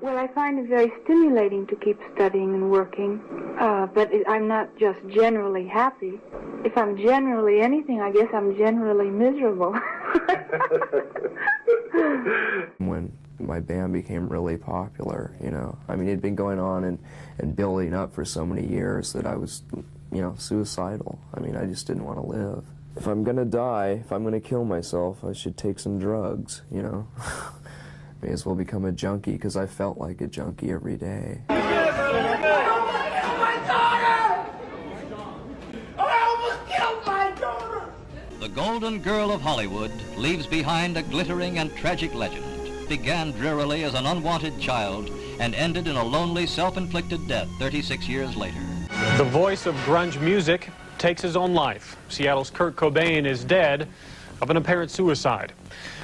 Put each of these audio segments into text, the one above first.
Well, I find it very stimulating to keep studying and working, but I'm not just generally happy. If I'm generally anything, I guess I'm generally miserable. When my band became really popular, you know, I mean, it'd been going on and building up for so many years that I was, you know, suicidal. I mean, I just didn't want to live. If I'm gonna die, if I'm gonna kill myself, I should take some drugs, you know. May as well become a junkie, because I felt like a junkie every day. The Golden Girl of Hollywood leaves behind a glittering and tragic legend. Began drearily as an unwanted child and ended in a lonely, self-inflicted death 36 years later. The voice of grunge music takes his own life. Seattle's Kurt Cobain is dead of an apparent suicide.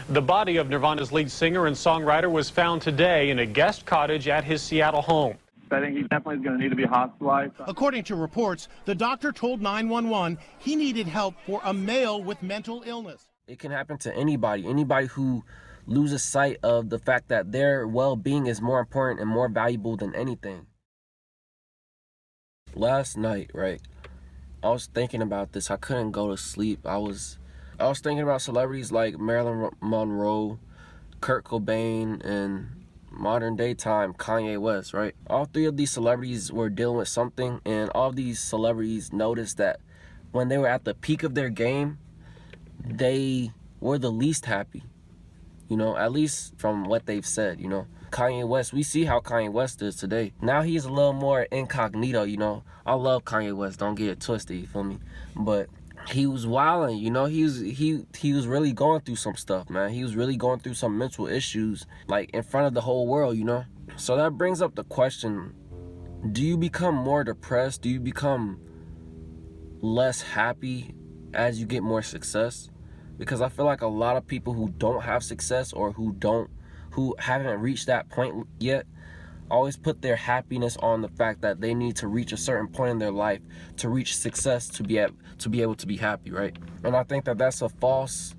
The body of Nirvana's lead singer and songwriter was found today in a guest cottage at his Seattle home. I think he definitely is going to need to be hospitalized. According to reports, the doctor told 911 he needed help for a male with mental illness. It can happen to anybody who loses sight of the fact that their well-being is more important and more valuable than anything. Last night, right, I was thinking about this. I couldn't go to sleep. I was thinking about celebrities like Marilyn Monroe, Kurt Cobain, and modern day time Kanye West, right? All three of these celebrities were dealing with something, and all of these celebrities noticed that when they were at the peak of their game, they were the least happy, you know, at least from what they've said, you know. Kanye West, we see how Kanye West is today. Now he's a little more incognito, you know. I love Kanye West, don't get it twisted, you feel me? But he was wilding, you know. He was really going through some stuff, man. He was really going through some mental issues, like in front of the whole world, you know. So that brings up the question, do you become more depressed? Do you become less happy as you get more success? Because I feel like a lot of people who don't have success or who haven't reached that point yet always put their happiness on the fact that they need to reach a certain point in their life to reach success to be able to be happy, right? And I think that that's a false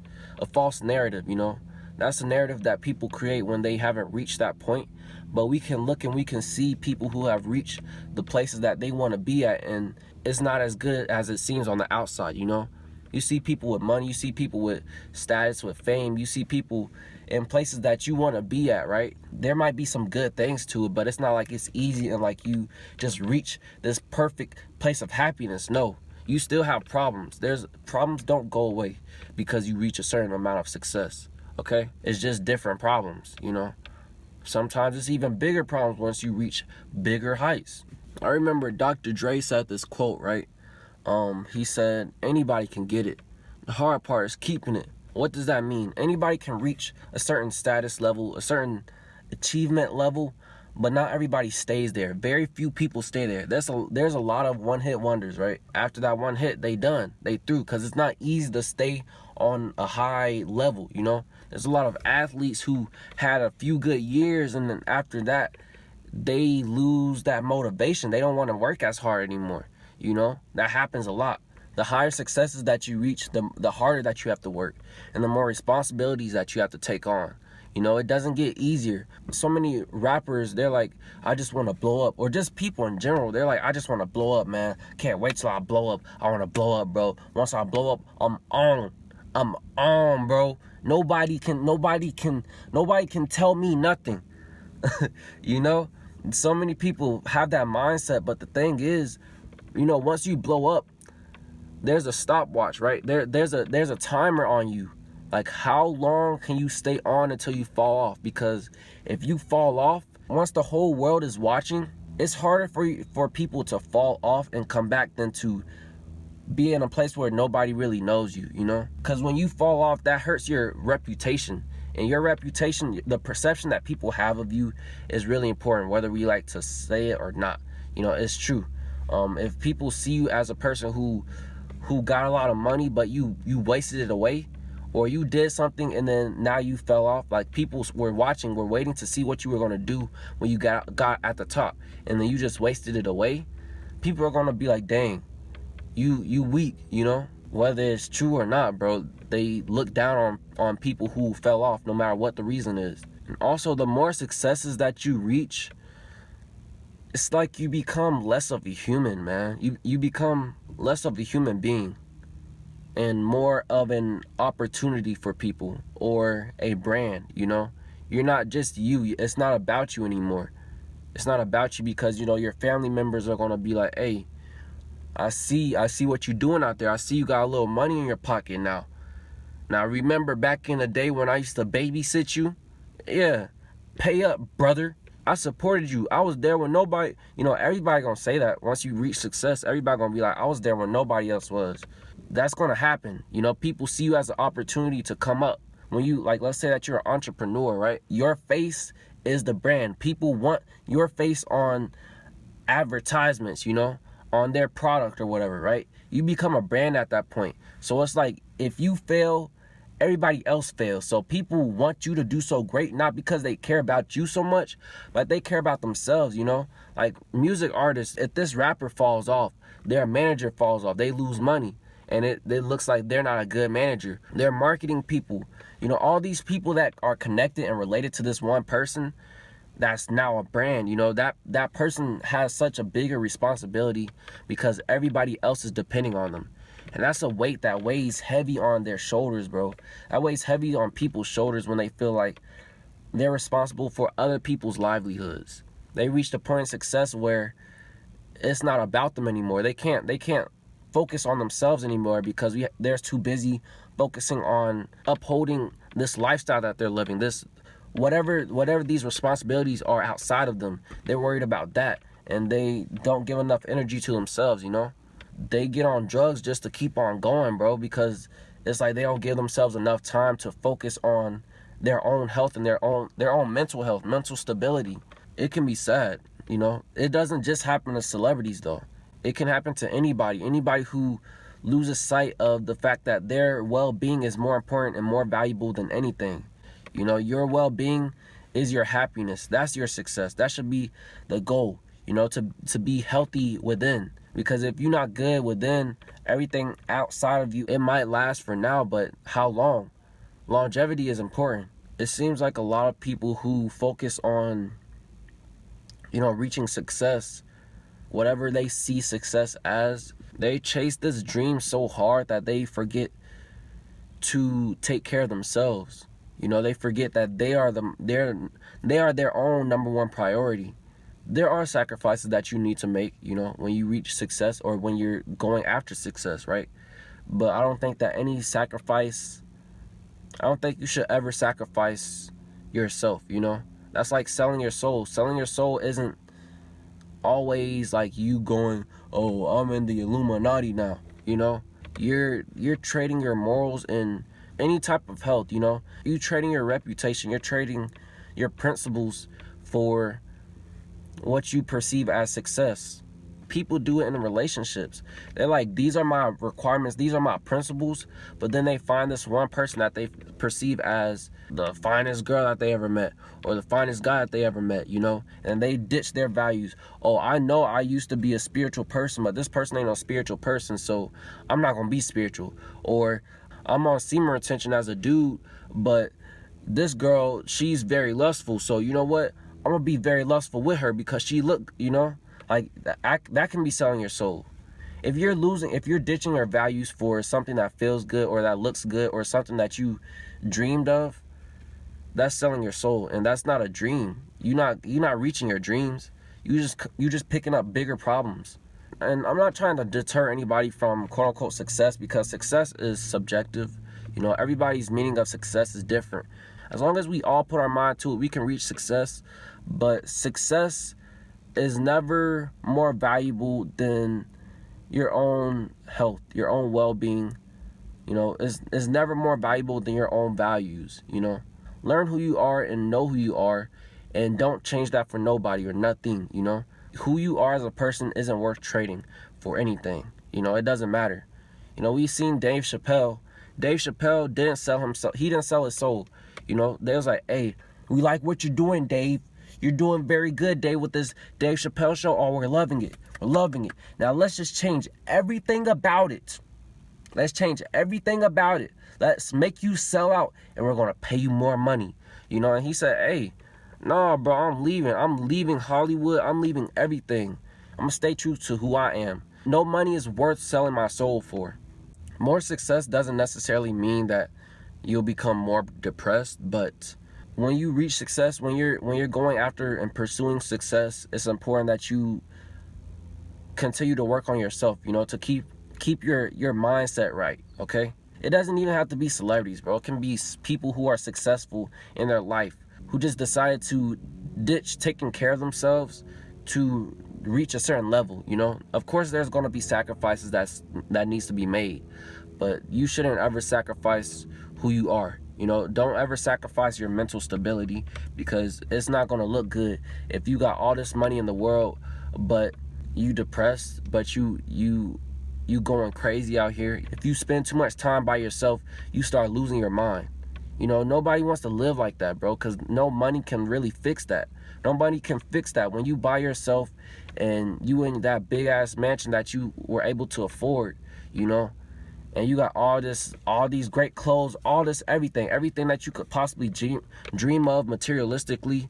narrative, you know. That's a narrative that people create when they haven't reached that point. But we can look and we can see people who have reached the places that they want to be at, and it's not as good as it seems on the outside, you know. You see people with money, you see people with status, with fame, you see people in places that you want to be at, right? There might be some good things to it, but it's not like it's easy and like you just reach this perfect place of happiness. No, you still have problems. Problems don't go away because you reach a certain amount of success, okay? It's just different problems, you know? Sometimes it's even bigger problems once you reach bigger heights. I remember Dr. Dre said this quote, right? He said, anybody can get it. The hard part is keeping it. What does that mean? Anybody can reach a certain status level, a certain achievement level, but not everybody stays there. Very few people stay there. There's a lot of one-hit wonders, right? After that one hit, they done. They through, because it's not easy to stay on a high level, you know? There's a lot of athletes who had a few good years, and then after that, they lose that motivation. They don't want to work as hard anymore. You know, that happens a lot. The higher successes that you reach, the harder that you have to work, and the more responsibilities that you have to take on. You know, it doesn't get easier. So many rappers, they're like, I just want to blow up. Or just people in general, they're like, I just want to blow up, man. Can't wait till I blow up. I want to blow up, bro. Once I blow up, I'm on, bro. Nobody can tell me nothing. You know, so many people have that mindset, but the thing is, you know, once you blow up, there's a stopwatch, right? There's a timer on you. Like, how long can you stay on until you fall off? Because if you fall off, once the whole world is watching, it's harder for people to fall off and come back than to be in a place where nobody really knows you, you know? Because when you fall off, that hurts your reputation. And your reputation, the perception that people have of you is really important, whether we like to say it or not. You know, it's true. If people see you as a person who got a lot of money, but you wasted it away, or you did something and then now you fell off, like people were waiting to see what you were going to do when you got at the top, and then you just wasted it away, people are going to be like, dang, you weak, you know? Whether it's true or not, bro, they look down on people who fell off no matter what the reason is. And also, the more successes that you reach, it's like you become less of a human, man. You become less of a human being and more of an opportunity for people or a brand, you know? You're not just you. It's not about you anymore. It's not about you because, you know, your family members are going to be like, hey, I see what you're doing out there. I see you got a little money in your pocket now. Now, remember back in the day when I used to babysit you? Yeah, pay up, brother. I supported you. I was there when nobody, you know, everybody gonna say that. Once you reach success, everybody gonna be like, I was there when nobody else was. That's gonna happen. You know, people see you as an opportunity to come up. When you, like, let's say that you're an entrepreneur, right? Your face is the brand. People want your face on advertisements, you know, on their product or whatever, right? You become a brand at that point. So it's like, if you fail, everybody else fails. So people want you to do so great, not because they care about you so much, but they care about themselves, you know? Like music artists, if this rapper falls off, their manager falls off, they lose money. And it looks like they're not a good manager. They're marketing people. You know, all these people that are connected and related to this one person, that's now a brand. You know, that person has such a bigger responsibility because everybody else is depending on them. And that's a weight that weighs heavy on their shoulders, bro. That weighs heavy on people's shoulders when they feel like they're responsible for other people's livelihoods. They reach the point of success where it's not about them anymore. They can't focus on themselves anymore because they're too busy focusing on upholding this lifestyle that they're living. This whatever these responsibilities are outside of them, they're worried about that, and they don't give enough energy to themselves, you know? They get on drugs just to keep on going, bro, because it's like they don't give themselves enough time to focus on their own health and their own mental health, mental stability. It can be sad, you know? It doesn't just happen to celebrities, though. It can happen to anybody who loses sight of the fact that their well-being is more important and more valuable than anything. You know, your well-being is your happiness. That's your success. That should be the goal, you know, to be healthy within. Because if you're not good within, everything outside of you, it might last for now, but how long? Longevity is important. It seems like a lot of people who focus on, you know, reaching success, whatever they see success as, they chase this dream so hard that they forget to take care of themselves. You know, they forget that they are their own number one priority. There are sacrifices that you need to make, you know, when you reach success or when you're going after success, right? But I don't think that I don't think you should ever sacrifice yourself, you know? That's like selling your soul. Selling your soul isn't always like you going, oh, I'm in the Illuminati now, you know? You're trading your morals in any type of health, you know? You're trading your reputation. You're trading your principles for what you perceive as success. People do it in relationships. They're like, these are my requirements, these are my principles, but then they find this one person that they perceive as the finest girl that they ever met or the finest guy that they ever met, you know, and they ditch their values. Oh, I know I used to be a spiritual person, but this person ain't no spiritual person, so I'm not gonna be spiritual. Or I'm on semen retention as a dude, but this girl, she's very lustful, so you know what, I'm gonna be very lustful with her because she look, you know, like that can be selling your soul. If you're ditching your values for something that feels good or that looks good or something that you dreamed of, that's selling your soul, and that's not a dream. You're not reaching your dreams. You just picking up bigger problems. And I'm not trying to deter anybody from quote unquote success, because success is subjective. You know, everybody's meaning of success is different. As long as we all put our mind to it, we can reach success. But success is never more valuable than your own health, your own well-being. You know, is never more valuable than your own values, you know. Learn who you are and know who you are, and don't change that for nobody or nothing, you know. Who you are as a person isn't worth trading for anything. You know, it doesn't matter. You know, we've seen Dave Chappelle. Dave Chappelle didn't sell himself. He didn't sell his soul. You know, they was like, hey, we like what you're doing, Dave. You're doing very good, Dave, with this Dave Chappelle show. Oh, we're loving it. We're loving it. Now, let's just change everything about it. Let's change everything about it. Let's make you sell out, and we're going to pay you more money. you know, and he said, hey, nah, bro, I'm leaving Hollywood, I'm leaving everything. I'm gonna stay true to who I am. No money is worth selling my soul for. More success doesn't necessarily mean that you'll become more depressed, but when you reach success, when you're going after and pursuing success, it's important that you continue to work on yourself, you know, to keep your mindset right, okay? It doesn't even have to be celebrities, bro. It can be people who are successful in their life, who just decided to ditch taking care of themselves to reach a certain level, you know? Of course, there's going to be sacrifices that needs to be made, but you shouldn't ever sacrifice who you are. You know, don't ever sacrifice your mental stability, because it's not going to look good if you got all this money in the world, but you depressed, but you going crazy out here. If you spend too much time by yourself, you start losing your mind. You know, nobody wants to live like that, bro, because no money can really fix that. Nobody can fix that. When you by yourself and you in that big ass mansion that you were able to afford, you know, and you got all these great clothes, all this everything that you could possibly dream of materialistically,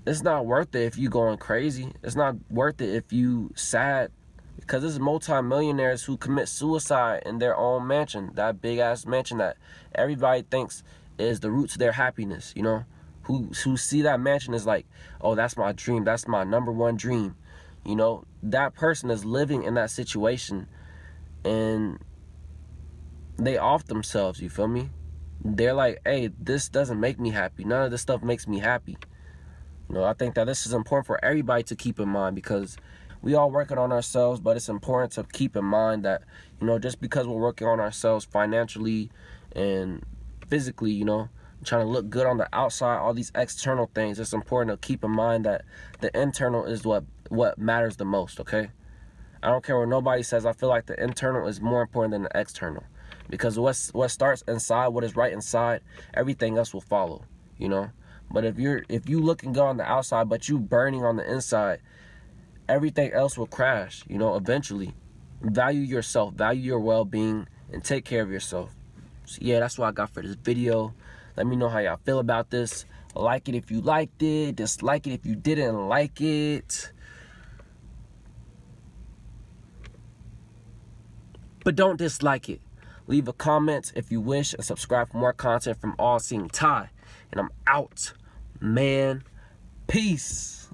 it's not worth it if you going crazy. It's not worth it if you sad, because there's multi-millionaires who commit suicide in their own mansion, that big ass mansion that everybody thinks is the root to their happiness, you know, who see that mansion as like, oh, that's my dream, that's my number one dream, you know. That person is living in that situation and they off themselves, you feel me? They're like, hey, this doesn't make me happy, none of this stuff makes me happy. You know, I think that this is important for everybody to keep in mind, because we all working on ourselves, but it's important to keep in mind that, you know, just because we're working on ourselves financially and physically, you know, trying to look good on the outside, all these external things, it's important to keep in mind that the internal is what matters the most, okay? I don't care what nobody says. I feel like the internal is more important than the external, because what starts inside, what is right inside, everything else will follow, you know? But if you looking good on the outside, but you burning on the inside, everything else will crash, you know, eventually. Value yourself, value your well-being, and take care of yourself. So yeah, that's what I got for this video. Let me know how y'all feel about this. Like it if you liked it, dislike it if you didn't like it. But don't dislike it. Leave a comment if you wish, and subscribe for more content from All Seeing Ty. And I'm out, man. Peace.